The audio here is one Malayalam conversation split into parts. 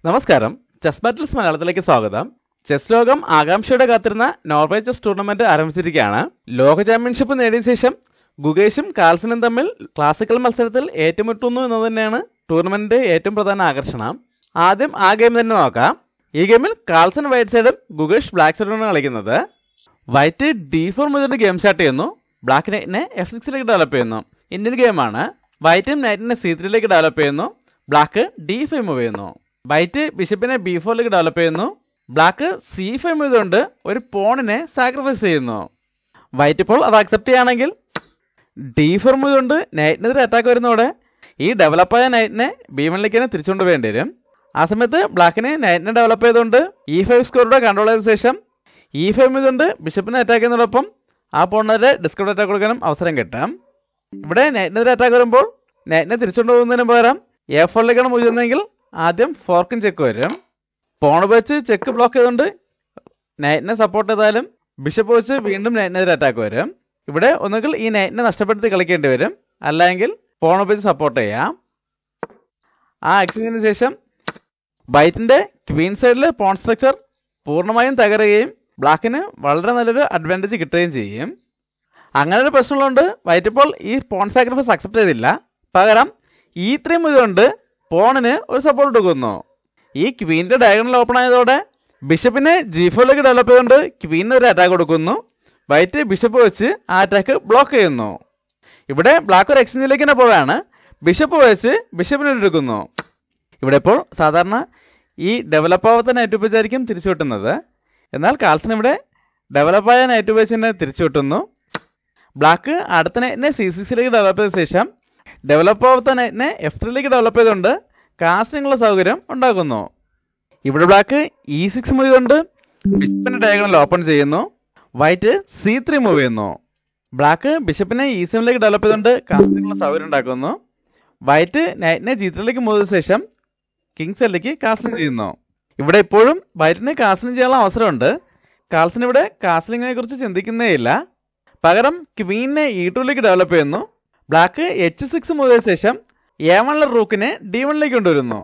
നമസ്കാരം, ചെസ് ബാറ്റിൽസ് മലയാളത്തിലേക്ക് സ്വാഗതം. ചെസ് ലോകം ആകാംക്ഷയോടെ കാത്തിരുന്ന നോർവേ ചെസ് ടൂർണമെന്റ് ആരംഭിച്ചിരിക്കുകയാണ്. ലോക ചാമ്പ്യൻഷിപ്പ് നേടിയ ശേഷം ഗുഗേഷും കാൾസനും തമ്മിൽ ക്ലാസിക്കൽ മത്സരത്തിൽ ഏറ്റുമുട്ടുന്നു എന്നത് തന്നെയാണ് ടൂർണമെന്റിന്റെ ഏറ്റവും പ്രധാന ആകർഷണം. ആദ്യം ആ ഗെയിം തന്നെ നോക്കാം. ഈ ഗെയിമിൽ കാൾസൺ വൈറ്റ് സൈഡും ഗുഗേഷ് ബ്ലാക്ക് സൈഡുമാണ് കളിക്കുന്നത്. വൈറ്റ് D4 മുതൽ ഗെയിം സ്റ്റാർട്ട് ചെയ്യുന്നു. ബ്ലാക്ക് നൈറ്റിനെ F6ലേക്ക് ഡെവലപ്പ് ചെയ്യുന്നു. ഇന്ത്യൻ ഗെയിമാണ്. വൈറ്റും നൈറ്റിനെ C3ലേക്ക് ഡെവലപ്പ് ചെയ്യുന്നു. ബ്ലാക്ക് D5 മൂവ് ചെയ്യുന്നു. വൈറ്റ് ബിഷപ്പിനെ B4ലേക്ക് ഡെവലപ്പ് ചെയ്യുന്നു. ബ്ലാക്ക് C5 ചെയ്തുകൊണ്ട് ഒരു പോണിനെ സാക്രിഫൈസ് ചെയ്യുന്നു. വൈറ്റ് ഇപ്പോൾ അത് അക്സെപ്റ്റ് ചെയ്യുകയാണെങ്കിൽ D4 ചെയ്തുകൊണ്ട് നൈറ്റിനെതിരെ അറ്റാക്ക് വരുന്നതോടെ ഈ ഡെവലപ്പായ നൈറ്റിനെ B1ലേക്ക് തന്നെ തിരിച്ചുകൊണ്ട് വേണ്ടി വരും. ആ സമയത്ത് ബ്ലാക്കിനെ നൈറ്റിനെ ഡെവലപ്പ് ചെയ്തുകൊണ്ട് E5 സ്കോറിലൂടെ കൺട്രോൾ ചെയ്ത ശേഷം E5 ചെയ്തുകൊണ്ട് ബിഷപ്പിനെ അറ്റാക്ക് ചെയ്യുന്നതോടൊപ്പം ആ പോണിനെതിരെ ഡിസ്കൗണ്ട് അറ്റാക്ക് കൊടുക്കാനും അവസരം കിട്ടാം. ഇവിടെ നൈറ്റിനെതിരെ അറ്റാക്ക് വരുമ്പോൾ നൈറ്റിനെ തിരിച്ചുകൊണ്ട് പോകുന്നതിന് പകരം A4ലേക്കാണ് മൂവ് ചെയ്യുന്നതെങ്കിൽ ആദ്യം ഫോർക്കും ചെക്ക് വരും. പോൺ വെച്ച് ചെക്ക് ബ്ലോക്ക് ചെയ്തുകൊണ്ട് നൈറ്റിനെ സപ്പോർട്ട് ചെയ്താലും ബിഷപ്പ് വെച്ച് വീണ്ടും നൈറ്റിനെതിരെ അറ്റാക്ക് വരും. ഇവിടെ ഒന്നുകിൽ ഈ നൈറ്റിനെ നഷ്ടപ്പെടുത്തി കളിക്കേണ്ടി വരും, അല്ലെങ്കിൽ പോൺ വെച്ച് സപ്പോർട്ട് ചെയ്യാം. ആ എക്സ്ചേഞ്ചിന് ശേഷം വൈറ്റിന്റെ ക്വീൻ സൈഡിലെ പോൺ സ്ട്രക്ചർ പൂർണ്ണമായും തകരുകയും ബ്ലാക്കിന് വളരെ നല്ലൊരു അഡ്വാൻറ്റേജ് കിട്ടുകയും ചെയ്യും. അങ്ങനെ ഒരു പ്രശ്നമുള്ളതുകൊണ്ട് വൈറ്റ് ഇപ്പോൾ ഈ പോൺ സാക്രിഫൈസ് അക്സെപ്റ്റ് ചെയ്തില്ല. പകരം E3 ഇതുകൊണ്ട് പോണിന് ഒരു സപ്പോർട്ട് കൊടുക്കുന്നു. ഈ ക്വീൻ്റെ ഡയഗണൽ ഓപ്പൺ ആയതോടെ ബിഷപ്പിനെ G4ലേക്ക് ഡെവലപ്പ് ചെയ്തുകൊണ്ട് ക്വീനെതിരെ അറ്റാക്ക് കൊടുക്കുന്നു. വൈറ്റ് ബിഷപ്പ് വെച്ച് ആ അറ്റാക്ക് ബ്ലോക്ക് ചെയ്യുന്നു. ഇവിടെ ബ്ലാക്ക് ഒരു എക്സ്ചേഞ്ചിലേക്ക് തന്നെ പോവുകയാണ്. ബിഷപ്പ് വെച്ച് ബിഷപ്പിനെ എടുക്കുന്നു. ഇവിടെ ഇപ്പോൾ സാധാരണ ഈ ഡെവലപ്പ് ആവാത്ത നൈറ്റ് ഉപയോഗിച്ചായിരിക്കും തിരിച്ചു കിട്ടുന്നത്. എന്നാൽ കാൾസൺ ഇവിടെ ഡെവലപ്പായ നൈറ്റ് ഉപയോഗിച്ച് തന്നെ തിരിച്ചു കിട്ടുന്നു. ബ്ലാക്ക് അടുത്ത നൈറ്റിനെ C6ലേക്ക് ഡെവലപ്പ് ചെയ്ത ശേഷം ഡെവലപ്പ് ആവാത്ത നൈറ്റിനെ F3ലേക്ക് ഡെവലപ്പ് ചെയ്തുകൊണ്ട് കാസ്റ്റിനുള്ള സൗകര്യം ഉണ്ടാക്കുന്നു. ഇവിടെ ബ്ലാക്ക് E6 മൂവ് ചെയ്തുകൊണ്ട് ബിഷപ്പിന്റെ ഡയഗണൽ ഓപ്പൺ ചെയ്യുന്നു. വൈറ്റ് C3 മൂവ് ചെയ്യുന്നു. ബ്ലാക്ക് ബിഷപ്പിനെ E7ലേക്ക് ഡെവലപ്പ് ചെയ്തുകൊണ്ട് കാസ്റ്റിനുള്ള സൗകര്യം ഉണ്ടാക്കുന്നു. വൈറ്റ് നൈറ്റിനെ G3ലേക്ക് മൂവ് ചെയ്ത ശേഷം കിങ് സൈഡിലേക്ക് കാസ്റ്റിംഗ് ചെയ്യുന്നു. ഇവിടെ ഇപ്പോഴും വൈറ്റിന് കാസ്റ്റിംഗ് ചെയ്യാനുള്ള അവസരമുണ്ട്. കാൾസൺ ഇവിടെ കാസ്റ്റിംഗിനെ കുറിച്ച് ചിന്തിക്കുന്നേയില്ല. പകരം ക്വീനെ E2ലേക്ക് ഡെവലപ്പ് ചെയ്യുന്നു. ബ്ലാക്ക് H6 മൂവ് ചെയ്ത ശേഷം A1 റൂക്കിനെ D1ലേക്ക് കൊണ്ടുവരുന്നു.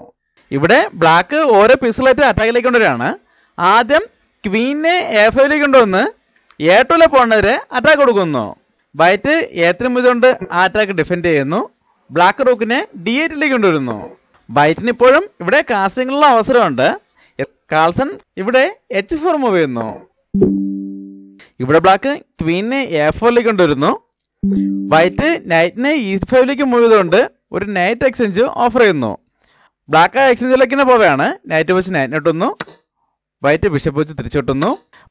ഇവിടെ ബ്ലാക്ക് ഓരോ പീസുകളായിട്ട് അറ്റാക്കിലേക്ക് കൊണ്ടുവരികയാണ്. ആദ്യം ക്വീനെ A5ലേക്ക് കൊണ്ടുവന്ന് A2 പോണെതിരെ അറ്റാക്ക് കൊടുക്കുന്നു. വൈറ്റ് A3 ചെയ്തുകൊണ്ട് ആ അറ്റാക്ക് ഡിഫെൻഡ് ചെയ്യുന്നു. ബ്ലാക്ക് റൂക്കിനെ D8ലേക്ക് കൊണ്ടുവരുന്നു. വൈറ്റിന് ഇപ്പോഴും ഇവിടെ കാസ്റ്റിംഗിനുള്ള അവസരമുണ്ട്. കാൾസൺ ഇവിടെ H4 മൂവ് ചെയ്യുന്നു. ഇവിടെ ബ്ലാക്ക് ക്വീനെ A4ലേക്ക് കൊണ്ടുവരുന്നു. വൈറ്റ് നൈറ്റിനെ E5ലേക്ക് മൂവ് ചെയ്തുകൊണ്ട് ഒരു നൈറ്റ് എക്സ്ചേഞ്ച് ഓഫർ ചെയ്യുന്നു. ബ്ലാക്ക് ആ എക്സ്ചേഞ്ചിലേക്ക് തന്നെ പോവുകയാണ്. നൈറ്റ് വെച്ച് നൈറ്റിനെ ഇട്ടുന്നു. വൈറ്റ് ബിഷപ്പ് വെച്ച് തിരിച്ചിട്ടുന്നു.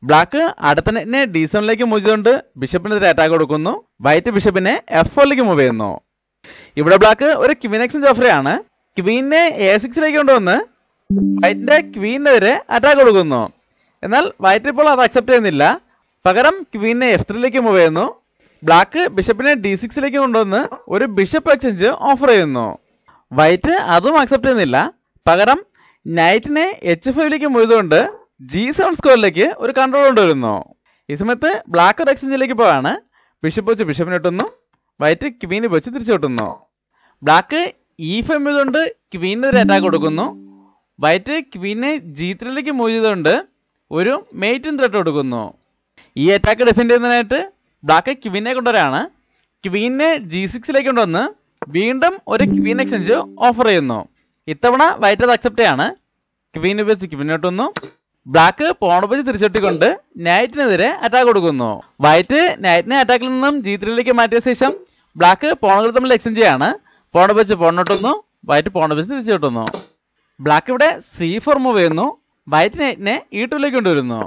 ബ്ലാക്ക് അടുത്ത നൈറ്റിനെ D7ലേക്ക് മൂവ് ചെയ്തുകൊണ്ട് ബിഷപ്പിനെതിരെ അറ്റാക്ക് കൊടുക്കുന്നു. വൈറ്റ് ബിഷപ്പിനെ F4ലേക്ക് മൂവ് ചെയ്യുന്നു. ഇവിടെ ബ്ലാക്ക് ഒരു ക്വീൻ എക്സ്ചേഞ്ച് ഓഫർ ചെയ്യാണ്. ക്വീനെ A6ലേക്ക് കൊണ്ടുവന്ന് വൈറ്റിന്റെ ക്വീനെതിരെ അറ്റാക്ക് കൊടുക്കുന്നു. എന്നാൽ വൈറ്റ് ഇപ്പോൾ അത് അക്സെപ്റ്റ് ചെയ്യുന്നില്ല. പകരം ക്വീനെ F3ലേക്ക് മൂവ് ചെയ്യുന്നു. ബ്ലാക്ക് ബിഷപ്പിനെ D6ലേക്ക് കൊണ്ടുവന്ന് ഒരു ബിഷപ്പ് എക്സ്ചേഞ്ച് ഓഫർ ചെയ്യുന്നു. വൈറ്റ് അതും അക്സെപ്റ്റ് ചെയ്യുന്നില്ല. പകരം നൈറ്റിനെ H5ലേക്ക് മൂവ് ചെയ്തുകൊണ്ട് G7 സ്കോറിലേക്ക് ഒരു കൺട്രോൾ കൊണ്ടുവരുന്നു. ഈ സമയത്ത് ബ്ലാക്ക് ഒരു എക്സ്ചേഞ്ചിലേക്ക് പോവാണ്. ബിഷപ്പ് വെച്ച് ബിഷപ്പിനെ ഇട്ടുന്നു. വൈറ്റ് ക്വീന് വെച്ച് തിരിച്ചു കിട്ടുന്നു. ബ്ലാക്ക് E5 ചെയ്തുകൊണ്ട് ക്വീനെതിരെ അറ്റാക്ക് കൊടുക്കുന്നു. വൈറ്റ് ക്വീനെ G3ലേക്ക് മൂവ് ചെയ്തുകൊണ്ട് ഒരു മെയ്റ്റിൻ ത്രെട്ട് കൊടുക്കുന്നു. ഈ അറ്റാക്ക് ഡിഫെൻഡ് ചെയ്യുന്നതിനായിട്ട് ബ്ലാക്ക് ക്വീനെ കൊണ്ടുവരാണ്. ക്വീനെ G6ലേക്ക് കൊണ്ടുവന്ന് വീണ്ടും ഒരു ക്വീൻ എക്സ്ചേഞ്ച് ഓഫർ ചെയ്യുന്നു. ഇത്തവണ വൈറ്റ് അത് അക്സെപ്റ്റ് ചെയ്യാണ്. ക്വീൻ ഉപയോഗിച്ച് ക്വീൻ ഇട്ടുന്നു. ബ്ലാക്ക് പോൺ ഉപയോഗിച്ച് തിരിച്ചെട്ടിക്കൊണ്ട് നൈറ്റിനെതിരെ അറ്റാക്ക് കൊടുക്കുന്നു. വൈറ്റ് നൈറ്റിനെ അറ്റാക്കിൽ നിന്നും G3ലേക്ക് മാറ്റിയ ശേഷം ബ്ലാക്ക് പോണുകൾ തമ്മിൽ എക്സ്ചേഞ്ച് ചെയ്യാണ്. പോൺ ഉപയോഗിച്ച് പോണിട്ടുന്നു. വൈറ്റ് പോൺ ഉപയോഗിച്ച് തിരിച്ചു കിട്ടുന്നു. ബ്ലാക്ക് ഇവിടെ C4 മൂവ് ചെയ്യുന്നു. വൈറ്റ് നൈറ്റിനെ E2ലേക്ക് കൊണ്ടുവരുന്നു.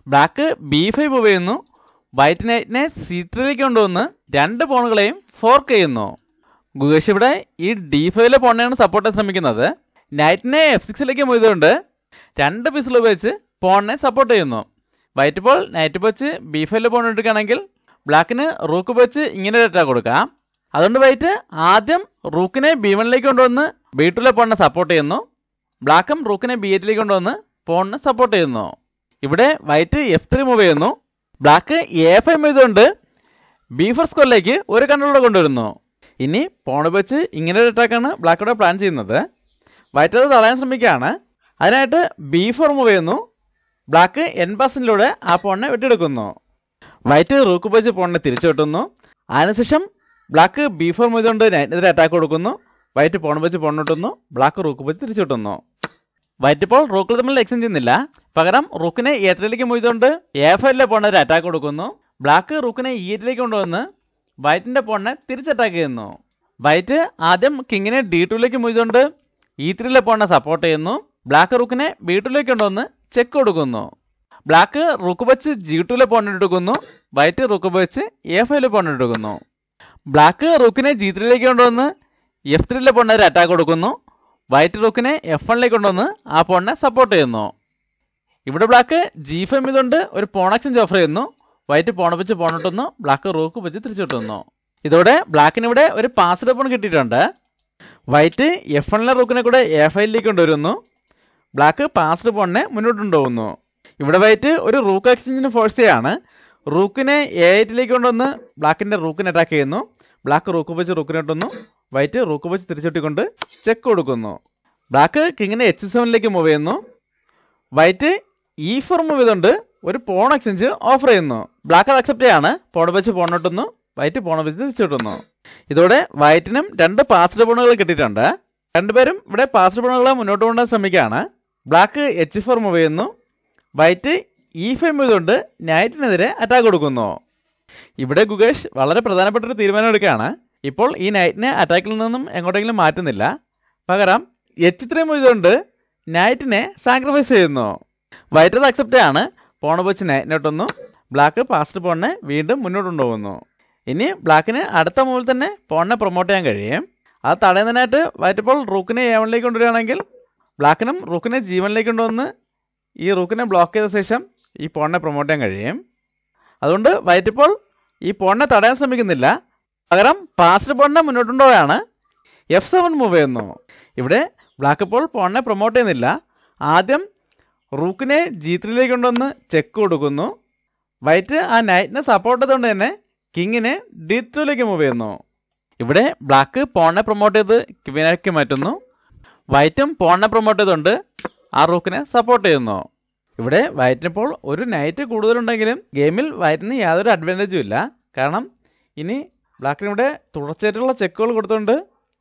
ബ്ലാക്ക് B5 മൂവ് ചെയ്യുന്നു. വൈറ്റ് നൈറ്റിനെ C3ലേക്ക് കൊണ്ടുവന്ന് രണ്ട് പോണുകളെയും ഫോർക്ക് ചെയ്യുന്നു. ഗുഗേഷ് ഇവിടെ ഈ D5 പോണിനെയാണ് സപ്പോർട്ട് ചെയ്യാൻ ശ്രമിക്കുന്നത്. നൈറ്റിനെ F6ലേക്ക് മൂവ് ചെയ്തുകൊണ്ട് രണ്ട് പീസുകൾ ഉപയോഗിച്ച് പോണിനെ സപ്പോർട്ട് ചെയ്യുന്നു. വൈറ്റ് ഇപ്പോൾ നൈറ്റ് വെച്ച് B5 പോൺ എടുക്കുകയാണെങ്കിൽ ബ്ലാക്കിന് റൂക്ക് വെച്ച് ഇങ്ങനെ ഒരു അറ്റാക്ക് കൊടുക്കാം. അതുകൊണ്ട് വൈറ്റ് ആദ്യം റൂക്കിനെ B1ലേക്ക് കൊണ്ടുവന്ന് B2 പോണിനെ സപ്പോർട്ട് ചെയ്യുന്നു. ബ്ലാക്കും റൂക്കിനെ B8ലേക്ക് കൊണ്ടുവന്ന് പോണിനെ സപ്പോർട്ട് ചെയ്യുന്നു. ഇവിടെ വൈറ്റ് F3 മൂവ് ചെയ്യുന്നു. ബ്ലാക്ക് A5 ചെയ്തുകൊണ്ട് B4 സ്കോറിലേക്ക് ഒരു കൺട്രോളർ കൊണ്ടുവരുന്നു. ഇനി പോൺ വെച്ച് ഇങ്ങനെ ഒരു അറ്റാക്കാണ് ബ്ലാക്ക് ഇവിടെ പ്ലാൻ ചെയ്യുന്നത്. വൈറ്റ് അത് തടയാൻ ശ്രമിക്കുകയാണ്. അതിനായിട്ട് B4 മൂവ് ചെയ്യുന്നു. ബ്ലാക്ക് N+ലൂടെ ആ പോണിനെ വെട്ടിയെടുക്കുന്നു. വൈറ്റ് റൂക്ക് ഉപയോഗിച്ച് പോണിനെ തിരിച്ചു വെട്ടുന്നു. അതിനുശേഷം ബ്ലാക്ക് B4 മൂവ് ചെയ്തുകൊണ്ട് നൈറ്റിനെതിരെ അറ്റാക്ക് കൊടുക്കുന്നു. വൈറ്റ് പോൺ വെച്ച് പോൺ വെട്ടുന്നു. ബ്ലാക്ക് റൂക്ക് വെച്ച് തിരിച്ചു വെട്ടുന്നു. വൈറ്റ് ഇപ്പോൾ റൂക്കുകൾ തമ്മിൽ എക്സ്ചേഞ്ച് ചെയ്യുന്നില്ല. പകരം റൂക്കിനെ E3ലേക്ക് മൂവ് ചെയ്തുകൊണ്ട് A5ലെ പോണിന് അറ്റാക്ക് കൊടുക്കുന്നു. ബ്ലാക്ക് റൂക്കിനെ E8ലേക്ക് കൊണ്ടുവന്ന് വൈറ്റിന്റെ പോണിനെ തിരിച്ച് അറ്റാക്ക് ചെയ്യുന്നു. വൈറ്റ് ആദ്യം കിങ്ങിനെ D2ലേക്ക് മൂവ് ചെയ്തുകൊണ്ട് E3ലെ പോണിനെ സപ്പോർട്ട് ചെയ്യുന്നു. ബ്ലാക്ക് റൂക്കിനെ B2ലേക്ക് കൊണ്ടുവന്ന് ചെക്ക് കൊടുക്കുന്നു. ബ്ലാക്ക് റൂക്ക് വെച്ച് G2ലെ പോണിന് എടുക്കുന്നു. വൈറ്റ് റൂക്ക് വെച്ച് A5ലെ പോണിന് എടുക്കുന്നു. ബ്ലാക്ക് റൂക്കിനെ G3ലേക്ക് കൊണ്ടുവന്ന് F3ലെ പോണിന് ഒരു അറ്റാക്ക് കൊടുക്കുന്നു. വൈറ്റ് റൂക്കിനെ F1ലേക്ക് കൊണ്ടുവന്ന് ആ പോണിനെ സപ്പോർട്ട് ചെയ്യുന്നു. ഇവിടെ ബ്ലാക്ക് G5 ഇതുകൊണ്ട് ഒരു പോൺ എക്സ്ചേഞ്ച് ഓഫർ ചെയ്യുന്നു. വൈറ്റ് പോൺ വെച്ച് പോൺ ഇട്ടുന്നു. ബ്ലാക്ക് റൂക്ക് വെച്ച് തിരിച്ചു കിട്ടുന്നു. ഇതോടെ ബ്ലാക്കിന് ഇവിടെ ഒരു പാസ്ഡ് പോൺ കിട്ടിയിട്ടുണ്ട്. വൈറ്റ് F1ലെ റൂക്കിനെ കൂടെ A5ലേക്ക് കൊണ്ടുവരുന്നു. ബ്ലാക്ക് പാസ്ഡ് പോണിനെ മുന്നോട്ട് കൊണ്ടുപോകുന്നു. ഇവിടെ വൈറ്റ് ഒരു റൂക്ക് എക്സ്ചേഞ്ചിന് ഫോഴ്സ് ചെയ്യാണ്. റൂക്കിനെ A8ലേക്ക് കൊണ്ടുവന്ന് ബ്ലാക്കിന്റെ റൂക്കിനെ അറ്റാക്ക് ചെയ്യുന്നു. ബ്ലാക്ക് റൂക്ക് വെച്ച് റൂക്കിനെ ഇട്ടുന്നു. വൈറ്റ് റൂക്ക് വെച്ച് തിരിച്ചൊട്ടിക്കൊണ്ട് ചെക്ക് കൊടുക്കുന്നു. ബ്ലാക്ക് കിങ്ങിനെ H7ലേക്ക് മൂവ് ചെയ്യുന്നു. വൈറ്റ് E4 മൂവ് ചെയ്തുകൊണ്ട് ഒരു പോൺ എക്സ്ചേഞ്ച് ഓഫർ ചെയ്യുന്നു. ബ്ലാക്ക് അത് അക്സെപ്റ്റ് ചെയ്യാണ്. പോൺ വെച്ച് പോൺ ഇട്ടുന്നു. വൈറ്റ് പോൺ വെച്ച് തിരിച്ചിട്ടുന്നു. ഇതോടെ വൈറ്റിനും 2 പാസ്ഡ് പോണുകൾ കിട്ടിയിട്ടുണ്ട്. രണ്ടുപേരും ഇവിടെ പാസ്ഡ് പോണുകളെ മുന്നോട്ട് കൊണ്ടുപോകാൻ ശ്രമിക്കുകയാണ്. ബ്ലാക്ക് H4 മൂവ് ചെയ്യുന്നു. വൈറ്റ് E5 മൂവ് ചെയ്തുകൊണ്ട് നൈറ്റിനെതിരെ അറ്റാക്ക് കൊടുക്കുന്നു. ഇവിടെ ഗുഗേഷ് വളരെ പ്രധാനപ്പെട്ട ഒരു തീരുമാനം എടുക്കുകയാണ്. ഇപ്പോൾ ഈ നൈറ്റിനെ അറ്റാക്കിൽ നിന്നും എങ്ങോട്ടെങ്കിലും മാറ്റുന്നില്ല. പകരം H3 മൂവ് ചെയ്തുകൊണ്ട് നൈറ്റിനെ സാക്രിഫൈസ് ചെയ്യുന്നു. വൈറ്റ് അത് അക്സെപ്റ്റ് ചെയ്യാണ്. പോൺ വെച്ച് നൈറ്റിനെ ഇട്ടുന്നു. ബ്ലാക്ക് പാസ്ഡ് പോണിനെ വീണ്ടും മുന്നോട്ട് കൊണ്ടുപോകുന്നു. ഇനി ബ്ലാക്കിന് അടുത്ത മൂവിൽ തന്നെ പോണിനെ പ്രൊമോട്ട് ചെയ്യാൻ കഴിയും. അത് തടയുന്നതിനായിട്ട് വൈറ്റ് ഇപ്പോൾ റൂക്കിനെ A1ലേക്ക് കൊണ്ടുവരികയാണെങ്കിൽ ബ്ലാക്കിനും റൂക്കിനെ G1ലേക്ക് കൊണ്ടുവന്ന് ഈ റൂക്കിനെ ബ്ലോക്ക് ചെയ്ത ശേഷം ഈ പോണിനെ പ്രൊമോട്ട് ചെയ്യാൻ കഴിയും. അതുകൊണ്ട് വൈറ്റ് ഇപ്പോൾ ഈ പോണിനെ തടയാൻ ശ്രമിക്കുന്നില്ല. പകരം പാസ്ഡ് പോണിനെ മുന്നോട്ട് കൊണ്ടുപോവുകയാണ്. F7 മൂവ് ചെയ്യുന്നു. ഇവിടെ ബ്ലാക്ക് ഇപ്പോൾ പോണിനെ പ്രൊമോട്ട് ചെയ്യുന്നില്ല. ആദ്യം റൂക്കിനെ G3ലേക്ക് കൊണ്ടുവന്ന് ചെക്ക് കൊടുക്കുന്നു. വൈറ്റ് ആ നൈറ്റിനെ സപ്പോർട്ട് ചെയ്തുകൊണ്ട് തന്നെ കിങ്ങിനെ D2ലേക്ക് മൂവ് ചെയ്യുന്നു. ഇവിടെ ബ്ലാക്ക് പോണിനെ പ്രൊമോട്ട് ചെയ്ത് ക്വീനിലേക്ക് മാറ്റുന്നു. വൈറ്റും പോണിനെ പ്രൊമോട്ട് ചെയ്തുകൊണ്ട് ആ റൂക്കിനെ സപ്പോർട്ട് ചെയ്യുന്നു. ഇവിടെ വൈറ്റിനിപ്പോൾ ഒരു നൈറ്റ് കൂടുതലുണ്ടെങ്കിലും ഗെയിമിൽ വൈറ്റിന് യാതൊരു അഡ്വാൻറ്റേജും ഇല്ല. കാരണം ഇനി ബ്ലാക്കിനിവിടെ തുടർച്ചയായിട്ടുള്ള ചെക്കുകൾ കൊടുത്തുകൊണ്ട്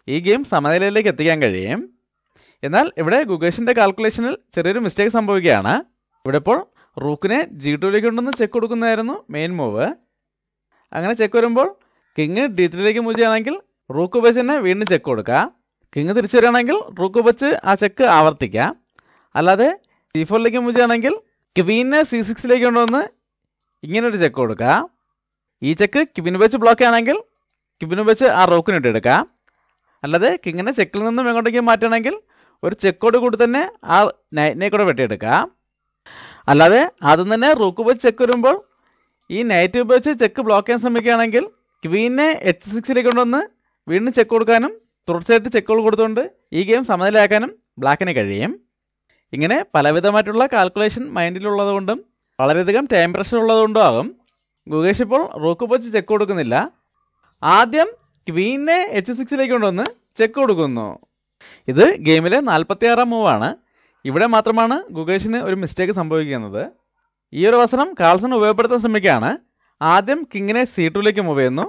ഈ ഗെയിം സമനിലയിലേക്ക് എത്തിക്കാൻ കഴിയും. എന്നാൽ ഇവിടെ ഗുഗേഷിൻ്റെ കാൽക്കുലേഷനിൽ ചെറിയൊരു മിസ്റ്റേക്ക് സംഭവിക്കുകയാണ്. ഇവിടെ ഇപ്പോൾ റൂക്കിനെ G2ലേക്ക് കൊണ്ടുവന്ന് ചെക്ക് കൊടുക്കുന്നതായിരുന്നു മെയിൻ മൂവ്. അങ്ങനെ ചെക്ക് വരുമ്പോൾ കിങ് D3ലേക്ക് മൂവ് ചെയ്യുകയാണെങ്കിൽ റൂക്ക് വെച്ച് തന്നെ വീണ്ടും ചെക്ക് കൊടുക്കുക. കിങ് തിരിച്ചു വരികയാണെങ്കിൽ റൂക്ക് വെച്ച് ആ ചെക്ക് ആവർത്തിക്കാം. അല്ലാതെ C4ലേക്ക് മൂവ് ചെയ്യുകയാണെങ്കിൽ ക്വീനെ C6ലേക്ക് കൊണ്ടുവന്ന് ഇങ്ങനൊരു ചെക്ക് കൊടുക്കുക. ഈ ചെക്ക് ക്വീൻ വെച്ച് ബ്ലോക്ക് ആണെങ്കിൽ ക്വീൻ വെച്ച് ആ റൂക്കിന് ഇട്ടെടുക്കുക. അല്ലാതെ കിങ്ങിനെ ചെക്കിൽ നിന്നും എങ്ങോട്ടേക്കും മാറ്റുകയാണെങ്കിൽ ഒരു ചെക്കോട് കൂടി തന്നെ ആ നൈറ്റിനെ കൂടെ വെട്ടിയെടുക്കുക. അല്ലാതെ ആദ്യം തന്നെ റൂക്ക് വെച്ച് ചെക്ക് വരുമ്പോൾ ഈ നൈറ്റ് ഉപയോഗിച്ച് ചെക്ക് ബ്ലോക്ക് ചെയ്യാൻ ശ്രമിക്കുകയാണെങ്കിൽ ക്വീനെ H6ലേക്ക് കൊണ്ടുവന്ന് വീണ്ടും ചെക്ക് കൊടുക്കാനും തുടർച്ചയായിട്ട് ചെക്കുകൾ കൊടുത്തുകൊണ്ട് ഈ ഗെയിം സമനിലയാക്കാനും ബ്ലാക്കിന് കഴിയും. ഇങ്ങനെ പലവിധമായിട്ടുള്ള കാൽക്കുലേഷൻ മൈൻഡിലുള്ളതുകൊണ്ടും വളരെയധികം ടൈം പ്രഷർ ഉള്ളതുകൊണ്ടും ആകും ഗുഗേഷ് ഇപ്പോൾ റൂക്ക് വെച്ച് ചെക്ക് കൊടുക്കുന്നില്ല. ആദ്യം ക്വീനെ H6ലേക്ക് കൊണ്ടുവന്ന് ചെക്ക് കൊടുക്കുന്നു. ഇത് ഗെയിമിലെ 46ാം മൂവാണ്. ഇവിടെ മാത്രമാണ് ഗുഗേഷിന് ഒരു മിസ്റ്റേക്ക് സംഭവിക്കുന്നത്. ഈ ഒരു അവസരം കാൾസൺ ഉപയോഗപ്പെടുത്താൻ ശ്രമിക്കുകയാണ്. ആദ്യം കിങ്ങിനെ C2ലേക്ക് മൂവ് ചെയ്യുന്നു.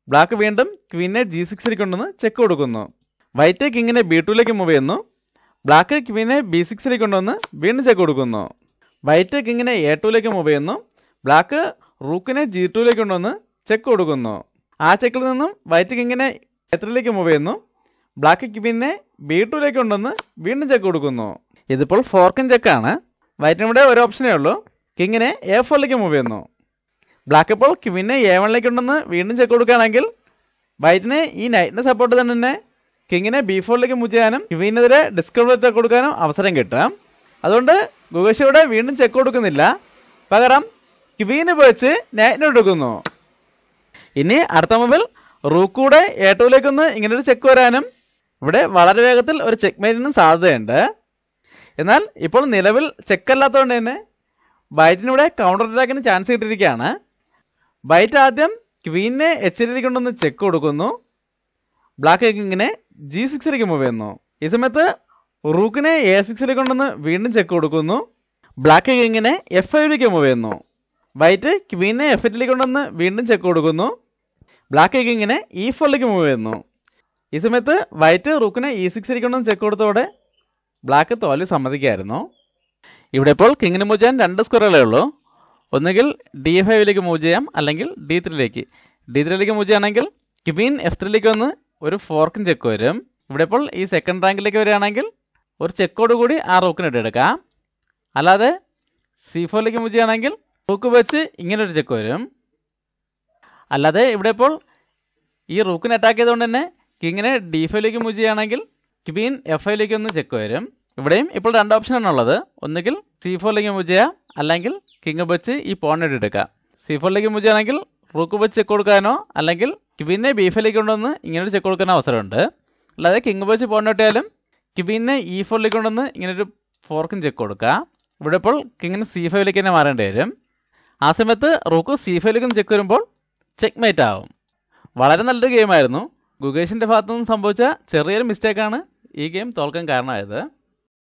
ബ്ലാക്ക് വീണ്ടും ക്വീനെ G6ലേക്ക് കൊണ്ടുവന്ന് ചെക്ക് കൊടുക്കുന്നു. വൈറ്റ് കിങ്ങിനെ B2ലേക്ക് മൂവ് ചെയ്യുന്നു. ബ്ലാക്ക് ക്വീനെ B6ലേക്ക് കൊണ്ടുവന്ന് വീണ്ടും ചെക്ക് കൊടുക്കുന്നു. വൈറ്റ് കിങ്ങിനെ A2ലേക്ക് മൂവ് ചെയ്യുന്നു. ബ്ലാക്ക് റൂക്കിനെ G2ലേക്ക് കൊണ്ടുവന്ന് ചെക്ക് കൊടുക്കുന്നു. ആ ചെക്കിൽ നിന്നും വൈറ്റ് കിങ്ങിനെ A3ലേക്ക് മൂവ് ചെയ്യുന്നു. ബ്ലാക്ക് ക്വീനെ B2ലേക്ക് കൊണ്ടുവന്ന് വീണ്ടും ചെക്ക് കൊടുക്കുന്നു. ഇതിപ്പോൾ ഫോർക്കിൻ ചെക്കാണ്. വൈറ്റിനിവിടെ ഒരു ഓപ്ഷനേ ഉള്ളൂ. കിങ്ങിനെ A4ലേക്ക് മൂവ് ചെയ്യുന്നു. ബ്ലാക്ക് ഇപ്പോൾ ക്വീനെ A1ലേക്ക് കൊണ്ടുവന്ന് വീണ്ടും ചെക്ക് കൊടുക്കുകയാണെങ്കിൽ വൈറ്റിന് ഈ നൈറ്റിൻ്റെ സപ്പോർട്ട് തന്നെ കിങ്ങിനെ B4ലേക്ക് മൂവ് ചെയ്യാനും ക്വീനെതിരെ ഡിസ്കവർ കൊടുക്കാനും അവസരം കിട്ടും. അതുകൊണ്ട് ഗുഗേഷ് ഇവിടെ വീണ്ടും ചെക്ക് കൊടുക്കുന്നില്ല. പകരം ക്വീന് ഉപയോഗിച്ച് നൈറ്റിനെ എടുക്കുന്നു. ഇനി അടുത്ത മൂവിൽ റൂക്കൂടെ A2ലേക്കൊന്ന് ഇങ്ങനൊരു ചെക്ക് വരാനും ഇവിടെ വളരെ വേഗത്തിൽ ഒരു ചെക്ക് മേറ്റിനും സാധ്യതയുണ്ട്. എന്നാൽ ഇപ്പോൾ നിലവിൽ ചെക്കല്ലാത്തതുകൊണ്ട് തന്നെ വൈറ്റിനിവിടെ കൗണ്ടർ അറ്റാക്കിന് ചാൻസ് കിട്ടിയിരിക്കുകയാണ്. വൈറ്റ് ആദ്യം ക്വീനെ H3ലേക്ക് കൊണ്ടൊന്ന് ചെക്ക് കൊടുക്കുന്നു. ബ്ലാക്ക് കിങ്ങിനെ G6ലേക്ക് മൂവ് ചെയ്യുന്നു. ഈ സമയത്ത് റൂക്കിനെ A6 കൊണ്ടുവന്ന് വീണ്ടും ചെക്ക് കൊടുക്കുന്നു. ബ്ലാക്ക് കിങ്ങിനെ F5 മൂവ് ചെയ്യുന്നു. വൈറ്റ് ക്വീനെ F8 കൊണ്ടുവന്ന് വീണ്ടും ചെക്ക് കൊടുക്കുന്നു. ബ്ലാക്ക് കിങ്ങിനെ E4 മൂവ് ചെയ്യുന്നു. ഈ സമയത്ത് വൈറ്റ് റൂക്കിനെ E6 കൊണ്ടുവന്ന് ചെക്ക് കൊടുത്തോടെ ബ്ലാക്ക് തോൽവി സമ്മതിക്കായിരുന്നു. ഇവിടെ ഇപ്പോൾ കിങ്ങിന് മൂവ് ചെയ്യാൻ 2 സ്ക്വയറുകളേ ഉള്ളൂ. ഒന്നുകിൽ D5 മൂവ് ചെയ്യാം, അല്ലെങ്കിൽ D3. D3 മൂവ് ചെയ്യുകയാണെങ്കിൽ ക്വീൻ F3 വന്ന് ഒരു ഫോർക്കും ചെക്ക് വരും. ഇവിടെ ഇപ്പോൾ ഈ സെക്കൻഡ് റാങ്കിലേക്ക് വരികയാണെങ്കിൽ ഒരു ചെക്കോട് കൂടി ആ റൂക്കിന് ഇട്ടെടുക്കാം. അല്ലാതെ C4 മൂവ് ചെയ്യുകയാണെങ്കിൽ റൂക്ക് വെച്ച് ഇങ്ങനൊരു ചെക്ക് വരും. അല്ലാതെ ഇവിടെ ഇപ്പോൾ ഈ റൂക്കിനെ അറ്റാക്ക് ചെയ്തുകൊണ്ട് തന്നെ കിങ്ങിനെ D5 മൂവ് ചെയ്യുകയാണെങ്കിൽ ക്വീൻ F5 ഒന്ന് ചെക്ക് വരും. ഇവിടെയും ഇപ്പോൾ 2 ഓപ്ഷനാണ് ഉള്ളത്. ഒന്നുകിൽ C4 മൂവ് ചെയ്യാം, അല്ലെങ്കിൽ കിങ് വെച്ച് ഈ പോണിനെ എടുക്കാം. C4 മൂവ് ചെയ്യുകയാണെങ്കിൽ റൂക്ക് വെച്ച് ചെക്ക് കൊടുക്കാനോ അല്ലെങ്കിൽ ക്വീനെ B5 കൊണ്ടുവന്ന് ഇങ്ങനൊരു ചെക്ക് കൊടുക്കാനോ അവസരമുണ്ട്. അല്ലാതെ കിങ് വെച്ച് പോണിട്ടാലും ക്വീനെ E4 കൊണ്ടുവന്ന് ഇങ്ങനൊരു ഫോർക്കും ചെക്ക് കൊടുക്കുക. ഇവിടെ ഇപ്പോൾ കിങ്ങിന് C5 തന്നെ മാറേണ്ടി വരും. ആ സമയത്ത് റൂക്ക് C5 ചെക്ക് വരുമ്പോൾ ചെക്ക് മേറ്റ് ആവും. വളരെ നല്ലൊരു ഗെയിമായിരുന്നു. ഗുഗേഷിൻ്റെ ഭാഗത്തുനിന്ന് സംഭവിച്ച ചെറിയൊരു മിസ്റ്റേക്കാണ് ഈ ഗെയിം തോൽക്കാൻ കാരണമായത്.